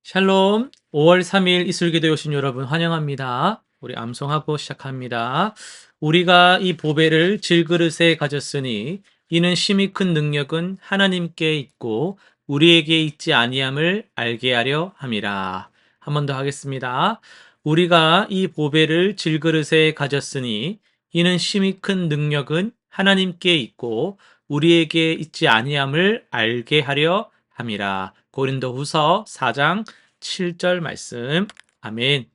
샬롬, 5월 3일 이슬기도에 오신 여러분 환영합니다. 우리 암송하고 시작합니다. 우리가 이 보배를 질그릇에 가졌으니 이는 심히 큰 능력은 하나님께 있고 우리에게 있지 아니함을 알게 하려 함이라. 한 번 더 하겠습니다. 우리가 이 보배를 질그릇에 가졌으니 이는 심히 큰 능력은 하나님께 있고 우리에게 있지 아니함을 알게 하려 함이라. 고린도후서 4장 7절 말씀. 아멘.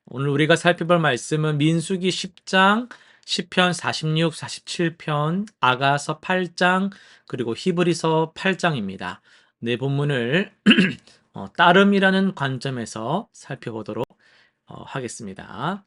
오늘 우리가 살펴볼 말씀은 민수기 10장, 시편 46, 47편, 아가서 8장, 그리고 히브리서 8장입니다. 네 본문을 따름이라는 관점에서 살펴보도록 하겠습니다.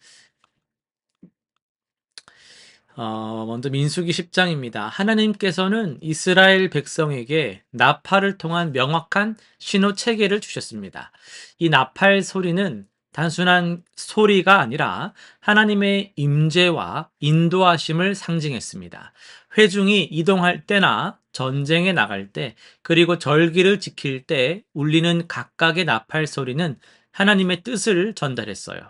먼저 민수기 10장입니다. 하나님께서는 이스라엘 백성에게 나팔을 통한 명확한 신호 체계를 주셨습니다. 이 나팔 소리는 단순한 소리가 아니라 하나님의 임재와 인도하심을 상징했습니다. 회중이 이동할 때나 전쟁에 나갈 때, 그리고 절기를 지킬 때 울리는 각각의 나팔 소리는 하나님의 뜻을 전달했어요.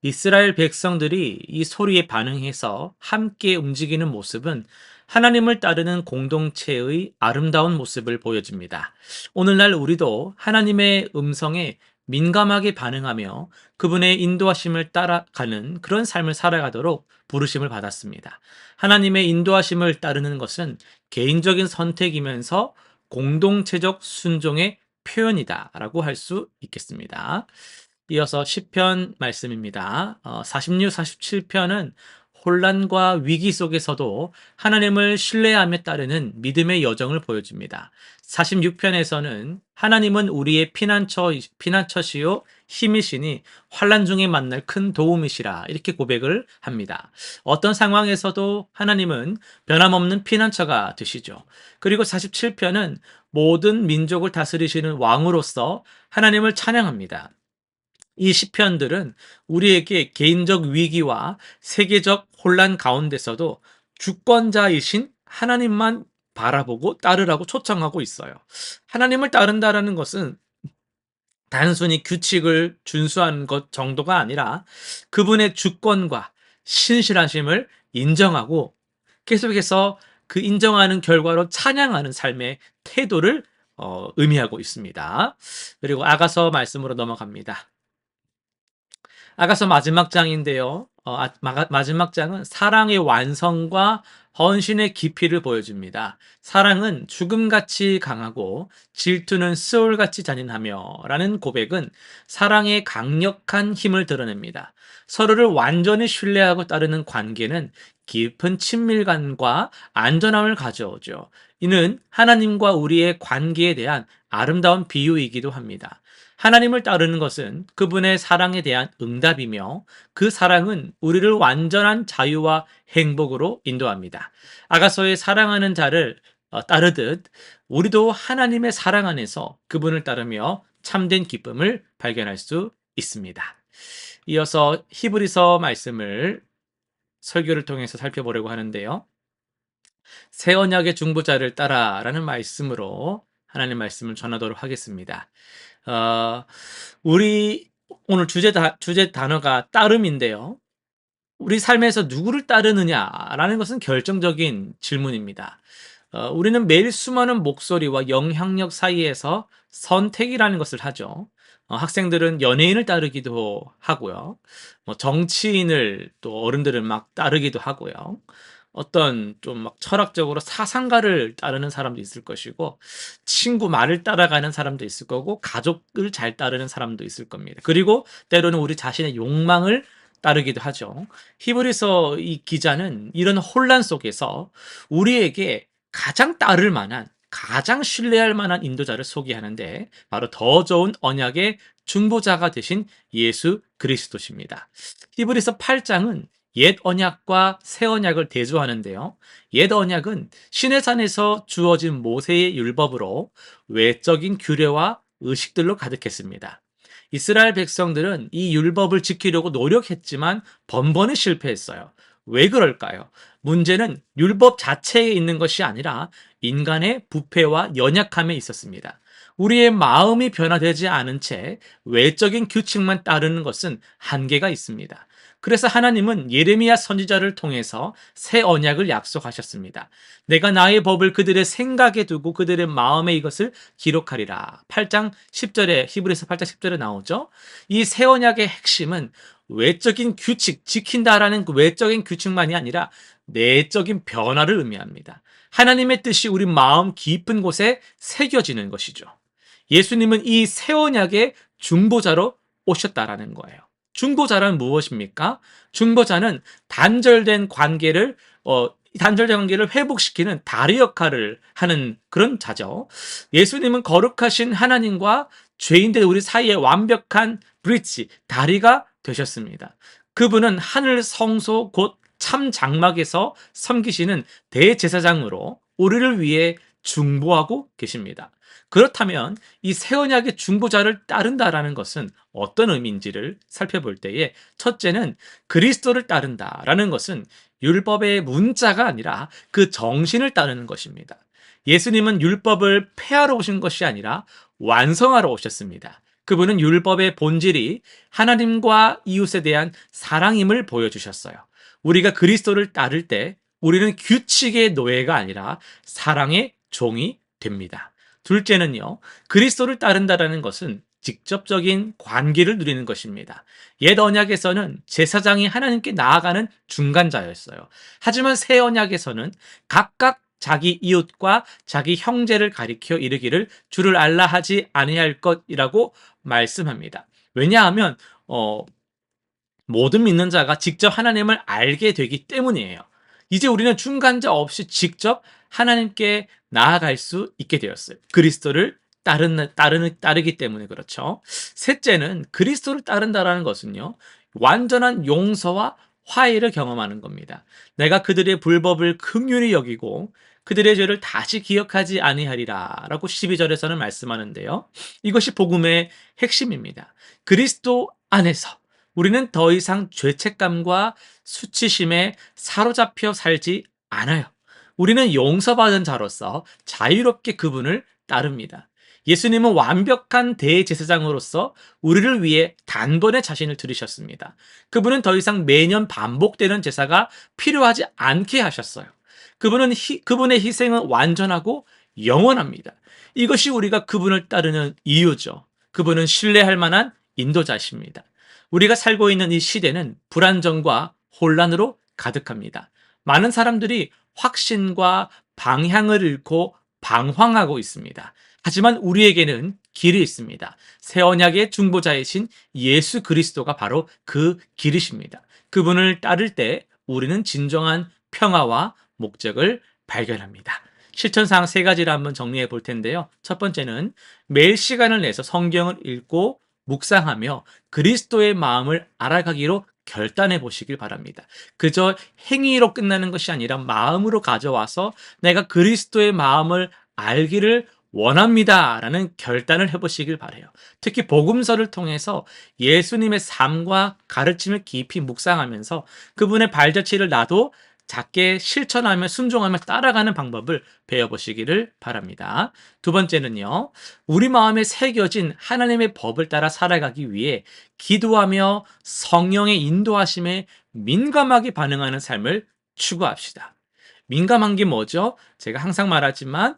이스라엘 백성들이 이 소리에 반응해서 함께 움직이는 모습은 하나님을 따르는 공동체의 아름다운 모습을 보여줍니다. 오늘날 우리도 하나님의 음성에 민감하게 반응하며 그분의 인도하심을 따라가는 그런 삶을 살아가도록 부르심을 받았습니다. 하나님의 인도하심을 따르는 것은 개인적인 선택이면서 공동체적 순종의 표현이다라고 할 수 있겠습니다. 이어서 시편 말씀입니다. 46, 47편은 혼란과 위기 속에서도 하나님을 신뢰하며 따르는 믿음의 여정을 보여줍니다. 46편에서는 하나님은 우리의 피난처시요 힘이시니 환난 중에 만날 큰 도움이시라 이렇게 고백을 합니다. 어떤 상황에서도 하나님은 변함없는 피난처가 되시죠. 그리고 47편은 모든 민족을 다스리시는 왕으로서 하나님을 찬양합니다. 이 시편들은 우리에게 개인적 위기와 세계적 혼란 가운데서도 주권자이신 하나님만 바라보고 따르라고 초청하고 있어요. 하나님을 따른다라는 것은 단순히 규칙을 준수하는 것 정도가 아니라 그분의 주권과 신실하심을 인정하고 계속해서 그 인정하는 결과로 찬양하는 삶의 태도를 의미하고 있습니다. 그리고 아가서 말씀으로 넘어갑니다. 아가서 마지막 장인데요. 마지막 장은 사랑의 완성과 헌신의 깊이를 보여줍니다. 사랑은 죽음같이 강하고 질투는 스올같이 잔인하며 라는 고백은 사랑의 강력한 힘을 드러냅니다. 서로를 완전히 신뢰하고 따르는 관계는 깊은 친밀감과 안전함을 가져오죠. 이는 하나님과 우리의 관계에 대한 아름다운 비유이기도 합니다. 하나님을 따르는 것은 그분의 사랑에 대한 응답이며 그 사랑은 우리를 완전한 자유와 행복으로 인도합니다. 아가서의 사랑하는 자를 따르듯 우리도 하나님의 사랑 안에서 그분을 따르며 참된 기쁨을 발견할 수 있습니다. 이어서 히브리서 말씀을 설교를 통해서 살펴보려고 하는데요. 새 언약의 중보자를 따라라는 말씀으로 하나님 말씀을 전하도록 하겠습니다. 어, 우리 오늘 주제 단어가 따름인데요. 우리 삶에서 누구를 따르느냐라는 것은 결정적인 질문입니다. 우리는 매일 수많은 목소리와 영향력 사이에서 선택이라는 것을 하죠. 학생들은 연예인을 따르기도 하고요. 정치인을 또 어른들은 막 따르기도 하고요. 어떤 좀 막 철학적으로 사상가를 따르는 사람도 있을 것이고, 친구 말을 따라가는 사람도 있을 거고, 가족을 잘 따르는 사람도 있을 겁니다. 그리고 때로는 우리 자신의 욕망을 따르기도 하죠. 히브리서 이 기자는 이런 혼란 속에서 우리에게 가장 따를 만한, 가장 신뢰할 만한 인도자를 소개하는데 바로 더 좋은 언약의 중보자가 되신 예수 그리스도십니다. 히브리서 8장은 옛 언약과 새 언약을 대조하는데요. 옛 언약은 시내산에서 주어진 모세의 율법으로 외적인 규례와 의식들로 가득했습니다. 이스라엘 백성들은 이 율법을 지키려고 노력했지만 번번이 실패했어요. 왜 그럴까요? 문제는 율법 자체에 있는 것이 아니라 인간의 부패와 연약함에 있었습니다. 우리의 마음이 변화되지 않은 채 외적인 규칙만 따르는 것은 한계가 있습니다. 그래서 하나님은 예레미야 선지자를 통해서 새 언약을 약속하셨습니다. 내가 나의 법을 그들의 생각에 두고 그들의 마음에 이것을 기록하리라. 8장 10절에 히브리서 8장 10절에 나오죠. 이 새 언약의 핵심은 외적인 규칙, 지킨다라는 그 외적인 규칙만이 아니라 내적인 변화를 의미합니다. 하나님의 뜻이 우리 마음 깊은 곳에 새겨지는 것이죠. 예수님은 이 새 언약의 중보자로 오셨다라는 거예요. 중보자란 무엇입니까? 중보자는 단절된 관계를 단절된 관계를 회복시키는 다리 역할을 하는 그런 자죠. 예수님은 거룩하신 하나님과 죄인들 우리 사이에 완벽한 브릿지, 다리가 되셨습니다. 그분은 하늘 성소 곧 참 장막에서 섬기시는 대제사장으로 우리를 위해 중보하고 계십니다. 그렇다면 이 새 언약의 중보자를 따른다라는 것은 어떤 의미인지를 살펴볼 때에 첫째는 그리스도를 따른다라는 것은 율법의 문자가 아니라 그 정신을 따르는 것입니다. 예수님은 율법을 폐하러 오신 것이 아니라 완성하러 오셨습니다. 그분은 율법의 본질이 하나님과 이웃에 대한 사랑임을 보여주셨어요. 우리가 그리스도를 따를 때 우리는 규칙의 노예가 아니라 사랑의 종이 됩니다. 둘째는요, 그리스도를 따른다라는 것은 직접적인 관계를 누리는 것입니다. 옛 언약에서는 제사장이 하나님께 나아가는 중간자였어요. 하지만 새 언약에서는 각각 자기 이웃과 자기 형제를 가리켜 이르기를 주를 알라 하지 아니할 것이라고 말씀합니다. 왜냐하면 모든 믿는 자가 직접 하나님을 알게 되기 때문이에요. 이제 우리는 중간자 없이 직접 하나님께 나아갈 수 있게 되었어요. 그리스도를 따르기 때문에 그렇죠. 셋째는 그리스도를 따른다라는 것은요, 완전한 용서와 화해를 경험하는 겁니다. 내가 그들의 불법을 긍휼히 여기고 그들의 죄를 다시 기억하지 아니하리라 라고 12절에서는 말씀하는데요. 이것이 복음의 핵심입니다. 그리스도 안에서 우리는 더 이상 죄책감과 수치심에 사로잡혀 살지 않아요. 우리는 용서받은 자로서 자유롭게 그분을 따릅니다. 예수님은 완벽한 대제사장으로서 우리를 위해 단번에 자신을 들이셨습니다. 그분은 더 이상 매년 반복되는 제사가 필요하지 않게 하셨어요. 그분의 희생은 완전하고 영원합니다. 이것이 우리가 그분을 따르는 이유죠. 그분은 신뢰할 만한 인도자십니다. 우리가 살고 있는 이 시대는 불안정과 혼란으로 가득합니다. 많은 사람들이 확신과 방향을 잃고 방황하고 있습니다. 하지만 우리에게는 길이 있습니다. 새 언약의 중보자이신 예수 그리스도가 바로 그 길이십니다. 그분을 따를 때 우리는 진정한 평화와 목적을 발견합니다. 실천사항 세 가지를 한번 정리해 볼 텐데요. 첫 번째는 매일 시간을 내서 성경을 읽고 묵상하며 그리스도의 마음을 알아가기로 결단해 보시길 바랍니다. 그저 행위로 끝나는 것이 아니라 마음으로 가져와서 내가 그리스도의 마음을 알기를 원합니다 라는 결단을 해보시길 바라요. 특히 복음서를 통해서 예수님의 삶과 가르침을 깊이 묵상하면서 그분의 발자취를 나도 작게 실천하며 순종하며 따라가는 방법을 배워보시기를 바랍니다. 두 번째는요, 우리 마음에 새겨진 하나님의 법을 따라 살아가기 위해 기도하며 성령의 인도하심에 민감하게 반응하는 삶을 추구합시다. 민감한 게 뭐죠? 제가 항상 말하지만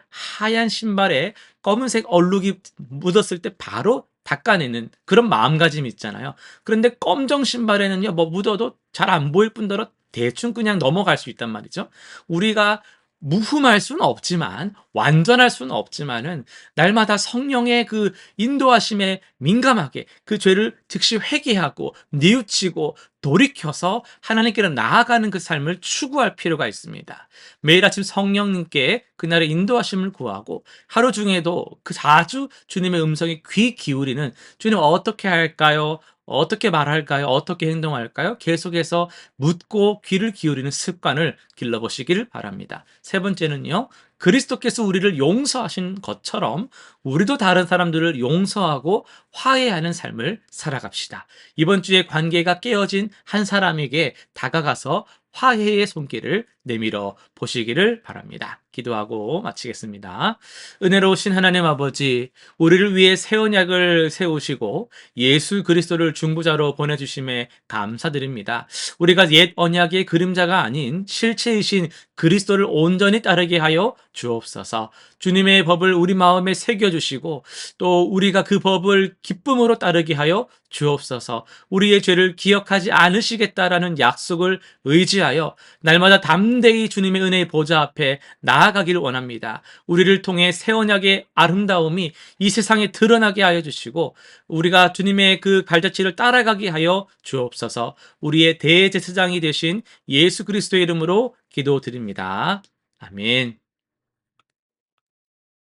하얀 신발에 검은색 얼룩이 묻었을 때 바로 닦아내는 그런 마음가짐이 있잖아요. 그런데 검정 신발에는요, 뭐 묻어도 잘 안 보일 뿐더러 대충 그냥 넘어갈 수 있단 말이죠. 우리가 무흠할 수는 없지만 완전할 수는 없지만은 날마다 성령의 그 인도하심에 민감하게 그 죄를 즉시 회개하고 뉘우치고 돌이켜서 하나님께로 나아가는 그 삶을 추구할 필요가 있습니다. 매일 아침 성령님께 그날의 인도하심을 구하고 하루 중에도 그 자주 주님의 음성에 귀 기울이는 주님 어떻게 할까요? 어떻게 말할까요? 어떻게 행동할까요? 계속해서 묻고 귀를 기울이는 습관을 길러보시기를 바랍니다. 세 번째는요, 그리스도께서 우리를 용서하신 것처럼 우리도 다른 사람들을 용서하고 화해하는 삶을 살아갑시다. 이번 주에 관계가 깨어진 한 사람에게 다가가서 화해의 손길을 내밀어 보시기를 바랍니다. 기도하고 마치겠습니다. 은혜로우신 하나님 아버지, 우리를 위해 새 언약을 세우시고 예수 그리스도를 중보자로 보내주심에 감사드립니다. 우리가 옛 언약의 그림자가 아닌 실체이신 그리스도를 온전히 따르게 하여 주옵소서. 주님의 법을 우리 마음에 새겨주시고 또 우리가 그 법을 기쁨으로 따르게 하여 주옵소서. 우리의 죄를 기억하지 않으시겠다라는 약속을 의지하여 날마다 담대히 주님의 은혜의 보좌 앞에 나아가기를 원합니다. 우리를 통해 새 언약의 아름다움이 이 세상에 드러나게 하여 주시고 우리가 주님의 그 발자취를 따라가게 하여 주옵소서. 우리의 대제사장이 되신 예수 그리스도의 이름으로 기도드립니다. 아멘.